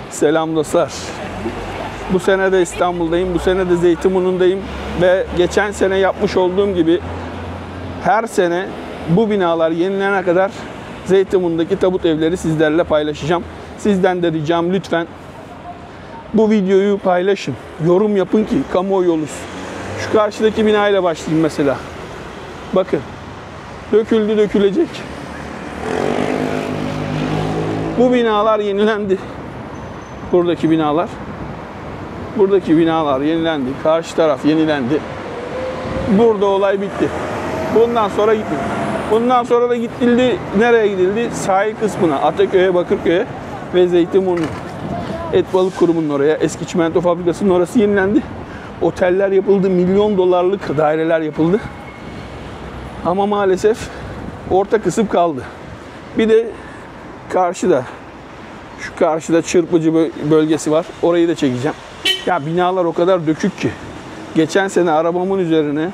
Selam dostlar. Bu sene de İstanbul'dayım, bu sene de Zeytinburnu'ndayım ve geçen sene yapmış olduğum gibi her sene bu binalar yenilene kadar Zeytinburnu'ndaki tabut evleri sizlerle paylaşacağım. Sizden de ricam lütfen bu videoyu paylaşın, yorum yapın ki kamuoyu olsun. Şu karşıdaki binayla başlayayım mesela. Bakın, döküldü dökülecek. Bu binalar yenilendi. Buradaki binalar. Buradaki binalar yenilendi. Karşı taraf yenilendi. Burada olay bitti. Bundan sonra gitmiyor. Bundan sonra da gidildi. Nereye gidildi? Sahil kısmına. Ataköy'e, Bakırköy'e ve Zeytinburnu. Et Balık Kurumu'nun oraya. Eski çimento fabrikasının orası yenilendi. Oteller yapıldı. Milyon dolarlık daireler yapıldı. Ama maalesef orta kısım kaldı. Bir de karşıda, şu karşıda çırpıcı bölgesi var. Orayı da çekeceğim. Ya binalar o kadar dökük ki. Geçen sene arabamın üzerine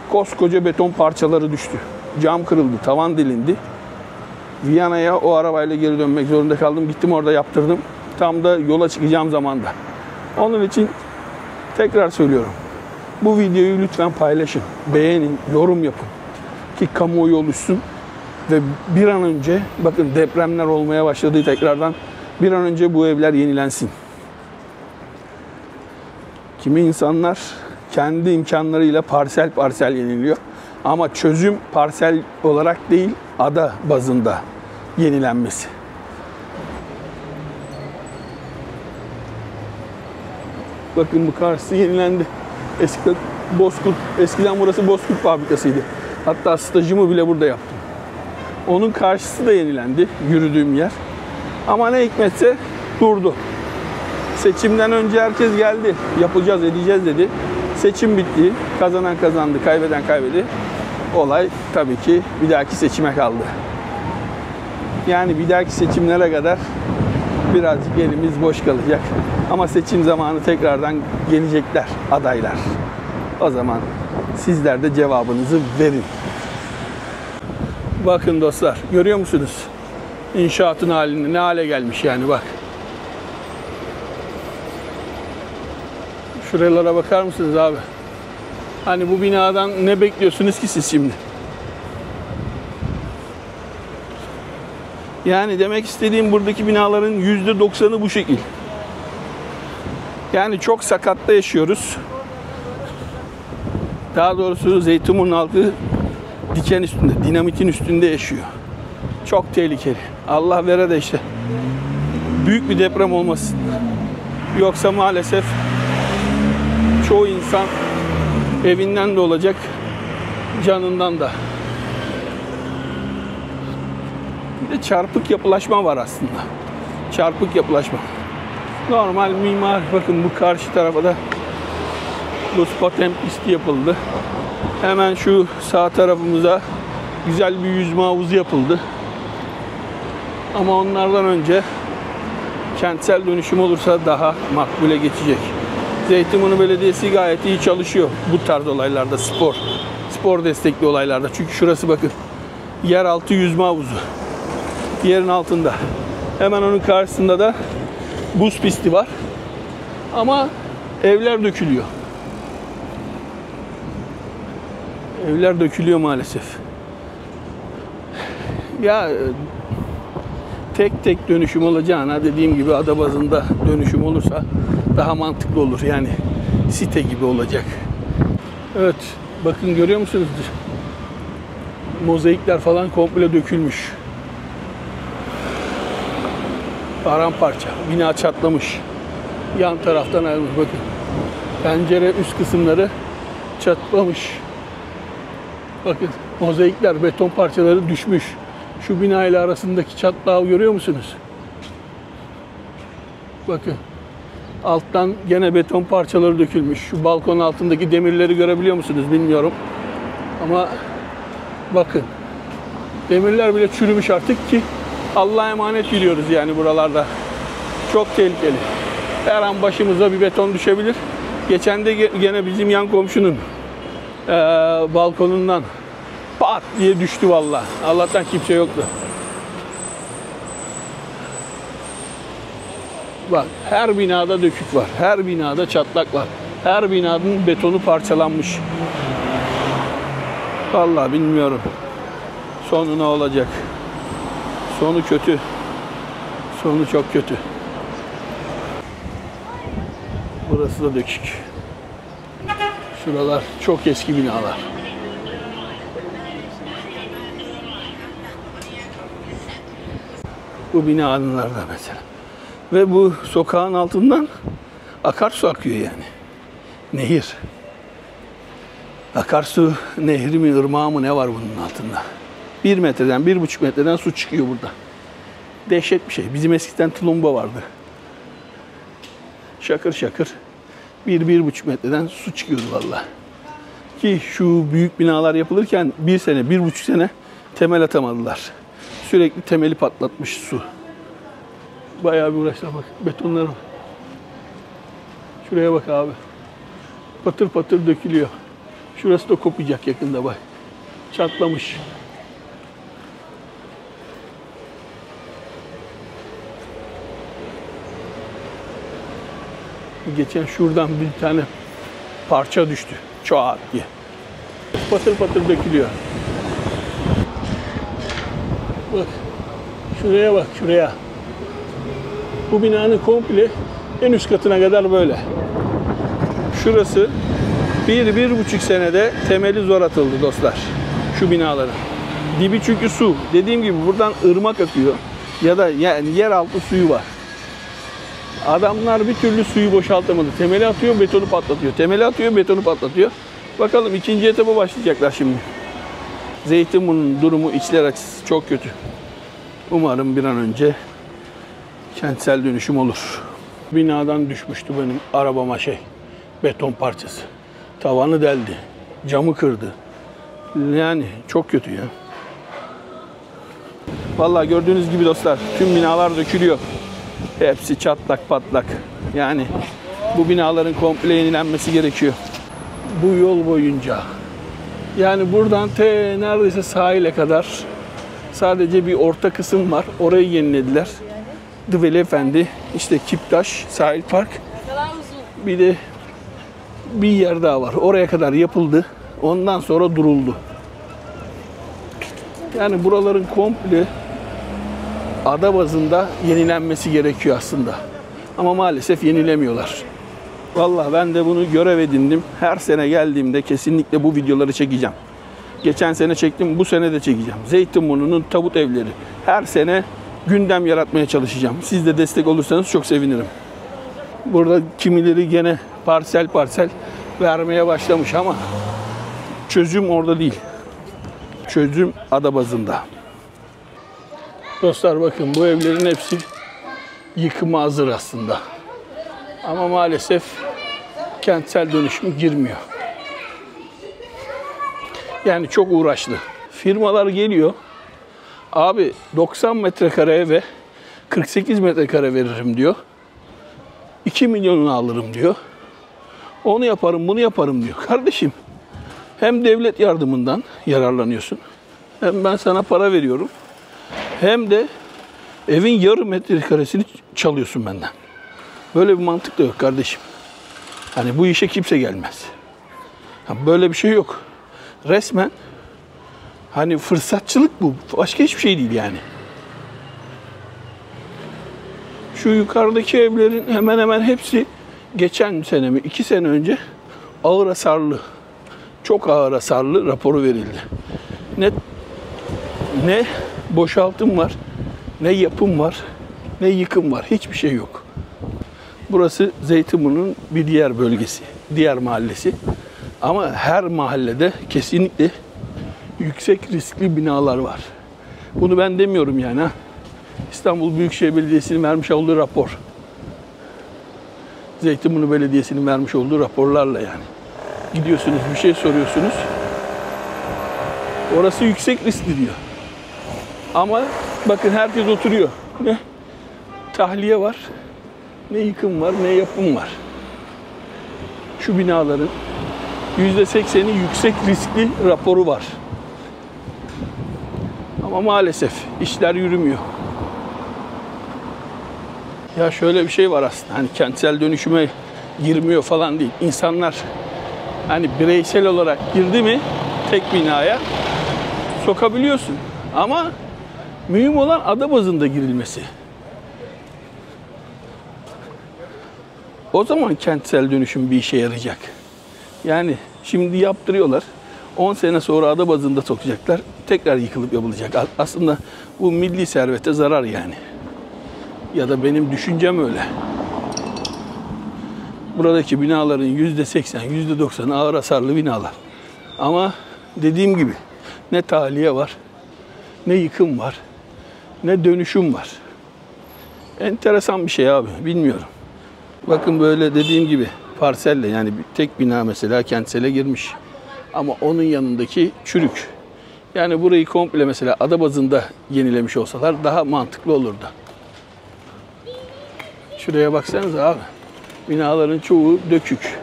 koskoca beton parçaları düştü. Cam kırıldı, tavan delindi. Viyana'ya o arabayla geri dönmek zorunda kaldım. Gittim orada yaptırdım. Tam da yola çıkacağım zamanda. Onun için tekrar söylüyorum. Bu videoyu lütfen paylaşın, beğenin, yorum yapın ki kamuoyu oluşsun ve bir an önce, bakın depremler olmaya başladı tekrardan, bir an önce bu evler yenilensin. Kimi insanlar kendi imkanlarıyla parsel parsel yeniliyor ama çözüm parsel olarak değil, ada bazında yenilenmesi. Bakın bu karşısı yenilendi. Eskiden burası Bozkurt fabrikasıydı. Hatta stajımı bile burada yaptım. Onun karşısı da yenilendi, yürüdüğüm yer. Ama ne hikmetse durdu. Seçimden önce herkes geldi. Yapacağız, edeceğiz dedi. Seçim bitti. Kazanan kazandı, kaybeden kaybedi. Olay tabii ki bir dahaki seçime kaldı. Yani bir dahaki seçimlere kadar birazcık elimiz boş kalacak. Ama seçim zamanı tekrardan gelecekler adaylar. O zaman sizler de cevabınızı verin. Bakın dostlar, görüyor musunuz? İnşaatın halini, ne hale gelmiş yani bak. Şuralara bakar mısınız abi? Hani bu binadan ne bekliyorsunuz ki siz şimdi? Yani demek istediğim buradaki binaların %90'ı bu şekil. Yani çok sakatta yaşıyoruz. Daha doğrusu Zeytinburnu halkı diken üstünde, dinamitin üstünde yaşıyor. Çok tehlikeli. Allah vere de işte büyük bir deprem olmasın. Yoksa maalesef çoğu insan evinden de olacak, canından da. Bir de çarpık yapılaşma var aslında. Çarpık yapılaşma. Normal mimar, bakın bu karşı tarafa da buz paten pisti yapıldı. Hemen şu sağ tarafımıza güzel bir yüzme havuzu yapıldı. Ama onlardan önce kentsel dönüşüm olursa daha makbule geçecek. Zeytinburnu Belediyesi gayet iyi çalışıyor bu tarz olaylarda, spor destekli olaylarda. Çünkü şurası bakın, yeraltı yüzme havuzu. Yerin altında. Hemen onun karşısında da buz pisti var. Ama evler dökülüyor. Evler dökülüyor maalesef. Ya tek tek dönüşüm olacağına, dediğim gibi ada bazında dönüşüm olursa daha mantıklı olur. Yani site gibi olacak. Evet, bakın görüyor musunuz? Mozaikler falan komple dökülmüş. Paramparça. Bina çatlamış. Yan taraftan ayrılmış. Bakın. Pencere üst kısımları çatlamış. Bakın. Mozaikler, beton parçaları düşmüş. Şu bina ile arasındaki çatlağı görüyor musunuz? Bakın. Alttan gene beton parçaları dökülmüş. Şu balkonun altındaki demirleri görebiliyor musunuz bilmiyorum. Ama bakın. Demirler bile çürümüş artık ki Allah'a emanet yürüyoruz yani buralarda. Çok tehlikeli. Her an başımıza bir beton düşebilir. Geçen de gene bizim yan komşunun balkonundan pat diye düştü vallahi. Allah'tan kimse yoktu. Bak her binada dökük var. Her binada çatlak var. Her binanın betonu parçalanmış. Vallahi bilmiyorum. Sonu ne olacak? Sonu kötü. Sonu çok kötü. Burası da dökük. Şuralar çok eski binalar. Bu binalarda mesela. Ve bu sokağın altından akarsu akıyor yani. Nehir. Akarsu nehri mi, ırmağı mı ne var bunun altında? 1 metreden, 1,5 metreden su çıkıyor burada. Dehşet bir şey. Bizim eskiden tulumba vardı. Şakır şakır 1-1,5 metreden su çıkıyordu vallahi. Ki şu büyük binalar yapılırken 1 sene, 1,5 sene temel atamadılar. Sürekli temeli patlatmış su. Bayağı bir uğraştılar bak. Betonlar. Şuraya bak abi. Patır patır dökülüyor. Şurası da kopacak yakında bak. Çatlamış. Geçen şuradan bir tane parça düştü. Çoğat diye. Patır patır dökülüyor. Bak. Şuraya bak şuraya. Bu binanın komple en üst katına kadar böyle. Şurası 1-1,5 senede temeli zor atıldı dostlar. Şu binaların. Dibi çünkü su. Dediğim gibi buradan ırmak akıyor. Ya da yani yeraltı suyu var. Adamlar bir türlü suyu boşaltamadı. Temeli atıyor, betonu patlatıyor. Temeli atıyor, betonu patlatıyor. Bakalım ikinci etaba başlayacaklar şimdi. Zeytinburnu'nun durumu içler açısı çok kötü. Umarım bir an önce kentsel dönüşüm olur. Binadan düşmüştü benim arabama beton parçası. Tavanı deldi. Camı kırdı. Yani çok kötü ya. Vallahi gördüğünüz gibi dostlar tüm binalar dökülüyor. Hepsi çatlak patlak. Yani bu binaların komple yenilenmesi gerekiyor. Bu yol boyunca. Yani buradan neredeyse sahile kadar sadece bir orta kısım var. Orayı yenilediler. Dıveli Efendi, işte Kiptaş, Sahil Park. Bir de bir yer daha var. Oraya kadar yapıldı. Ondan sonra duruldu. Yani buraların komple ada bazında yenilenmesi gerekiyor aslında. Ama maalesef yenilemiyorlar. Vallahi ben de bunu görev edindim. Her sene geldiğimde kesinlikle bu videoları çekeceğim. Geçen sene çektim, bu sene de çekeceğim. Zeytinburnu'nun tabut evleri. Her sene gündem yaratmaya çalışacağım. Siz de destek olursanız çok sevinirim. Burada kimileri gene parsel parsel vermeye başlamış ama çözüm orada değil. Çözüm ada bazında. Dostlar bakın bu evlerin hepsi yıkıma hazır aslında. Ama maalesef kentsel dönüşüm girmiyor. Yani çok uğraşlı. Firmalar geliyor. Abi 90 metrekare eve 48 metrekare veririm diyor. 2 milyonunu alırım diyor. Onu yaparım, bunu yaparım diyor. Kardeşim hem devlet yardımından yararlanıyorsun. Hem ben sana para veriyorum. Hem de evin yarım metrekaresini çalıyorsun benden. Böyle bir mantık da yok kardeşim. Hani bu işe kimse gelmez. Böyle bir şey yok. Resmen hani fırsatçılık bu. Başka hiçbir şey değil yani. Şu yukarıdaki evlerin hemen hemen hepsi geçen sene mi 2 sene önce ağır hasarlı, çok ağır hasarlı raporu verildi. Ne boşaltım var, ne yapım var, ne yıkım var. Hiçbir şey yok. Burası Zeytinburnu'nun bir diğer bölgesi, diğer mahallesi. Ama her mahallede kesinlikle yüksek riskli binalar var. Bunu ben demiyorum yani. İstanbul Büyükşehir Belediyesi'nin vermiş olduğu rapor. Zeytinburnu Belediyesi'nin vermiş olduğu raporlarla yani. Gidiyorsunuz bir şey soruyorsunuz. Orası yüksek riskli diyor. Ama bakın herkes oturuyor. Ne tahliye var, ne yıkım var, ne yapım var. Şu binaların %80'i yüksek riskli raporu var. Ama maalesef işler yürümüyor. Ya şöyle bir şey var aslında. Hani kentsel dönüşüme girmiyor falan değil. İnsanlar hani bireysel olarak girdi mi tek binaya sokabiliyorsun. Ama mühim olan ada bazında girilmesi. O zaman kentsel dönüşüm bir işe yarayacak. Yani şimdi yaptırıyorlar. 10 sene sonra ada bazında sokacaklar. Tekrar yıkılıp yapılacak. Aslında bu milli servete zarar yani. Ya da benim düşüncem öyle. Buradaki binaların %80, %90'ı ağır hasarlı binalar. Ama dediğim gibi ne tahliye var, ne yıkım var, ne dönüşüm var. Enteresan bir şey abi, bilmiyorum. Bakın böyle dediğim gibi parselle, yani bir tek bina mesela kentsele girmiş. Ama onun yanındaki çürük. Yani burayı komple mesela ada bazında yenilemiş olsalar daha mantıklı olurdu. Şuraya baksanıza abi. Binaların çoğu dökük.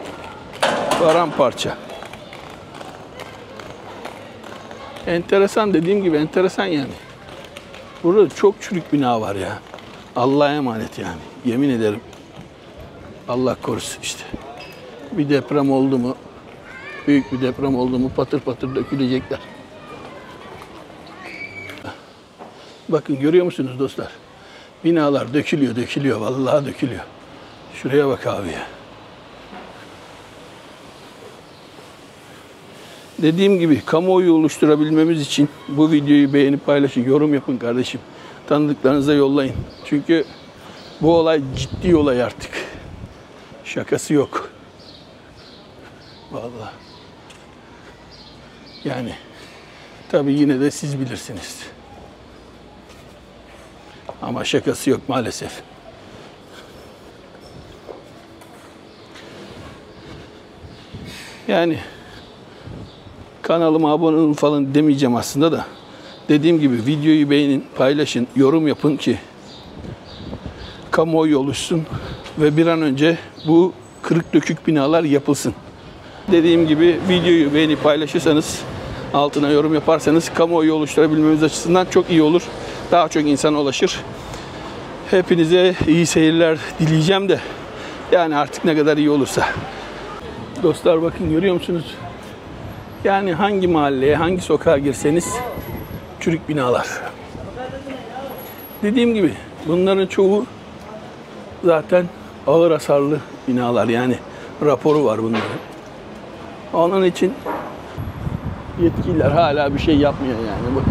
Paramparça. Enteresan, dediğim gibi enteresan yani. Burada çok çürük bina var ya. Allah'a emanet yani. Yemin ederim. Allah korusun işte. Bir deprem oldu mu, büyük bir deprem oldu mu patır patır dökülecekler. Bakın görüyor musunuz dostlar? Binalar dökülüyor, dökülüyor. Vallahi dökülüyor. Şuraya bak abi ya. Dediğim gibi kamuoyu oluşturabilmemiz için bu videoyu beğenip paylaşın, yorum yapın kardeşim. Tanıdıklarınıza yollayın. Çünkü bu olay ciddi olay artık. Şakası yok. Vallahi. Yani tabii yine de siz bilirsiniz. Ama şakası yok maalesef. Yani kanalıma abone olun falan demeyeceğim aslında da. Dediğim gibi videoyu beğenin, paylaşın, yorum yapın ki kamuoyu oluşsun ve bir an önce bu kırık dökük binalar yapılsın. Dediğim gibi videoyu beğenip paylaşırsanız, altına yorum yaparsanız kamuoyu oluşturabilmemiz açısından çok iyi olur. Daha çok insana ulaşır. Hepinize iyi seyirler dileyeceğim de yani artık ne kadar iyi olursa. Dostlar bakın görüyor musunuz? Yani hangi mahalleye, hangi sokağa girseniz çürük binalar. Dediğim gibi bunların çoğu zaten ağır hasarlı binalar, yani raporu var bunların. Onun için yetkililer hala bir şey yapmıyor yani. Bak,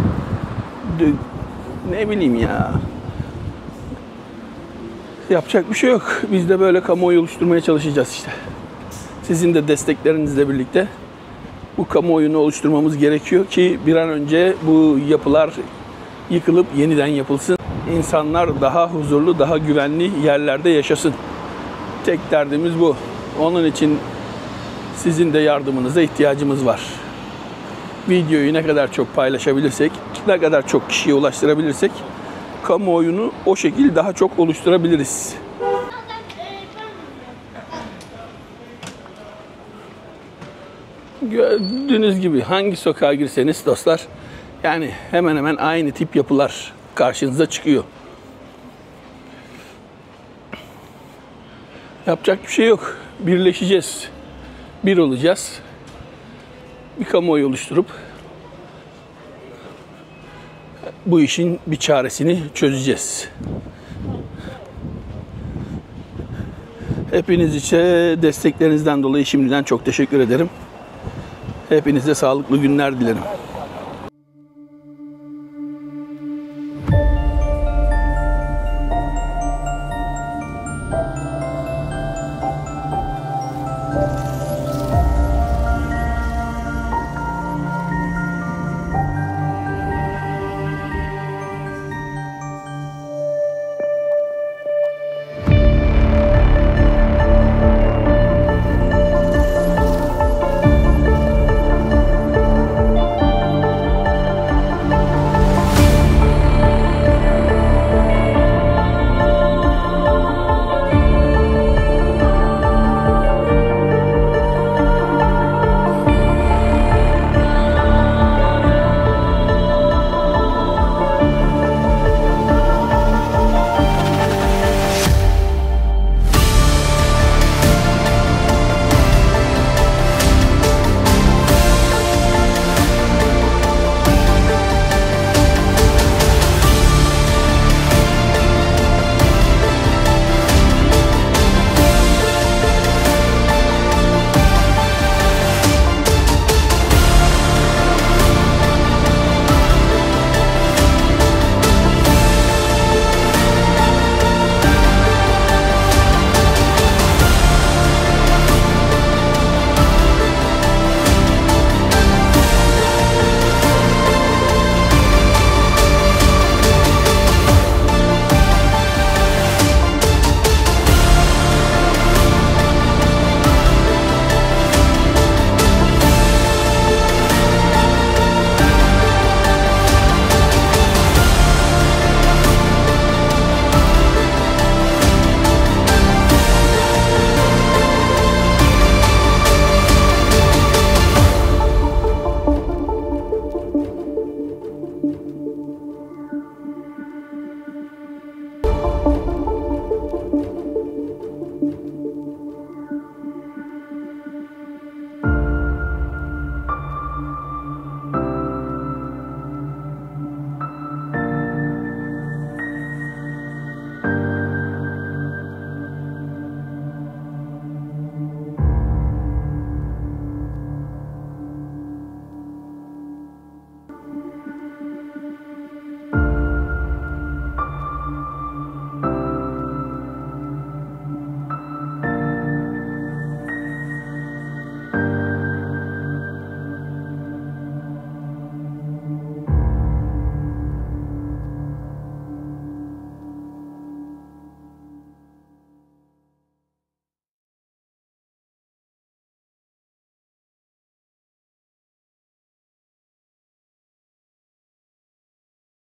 ne bileyim ya. Yapacak bir şey yok. Biz de böyle kamuoyu oluşturmaya çalışacağız işte. Sizin de desteklerinizle birlikte bu kamuoyunu oluşturmamız gerekiyor ki bir an önce bu yapılar yıkılıp yeniden yapılsın. İnsanlar daha huzurlu, daha güvenli yerlerde yaşasın. Tek derdimiz bu. Onun için sizin de yardımınıza ihtiyacımız var. Videoyu ne kadar çok paylaşabilirsek, ne kadar çok kişiye ulaştırabilirsek kamuoyunu o şekilde daha çok oluşturabiliriz. Gördüğünüz gibi hangi sokağa girseniz dostlar, yani hemen hemen aynı tip yapılar karşınıza çıkıyor. Yapacak bir şey yok. Birleşeceğiz. Bir olacağız. Bir kamuoyu oluşturup bu işin bir çaresini çözeceğiz. Hepiniz için desteklerinizden dolayı şimdiden çok teşekkür ederim. Hepinize sağlıklı günler dilerim.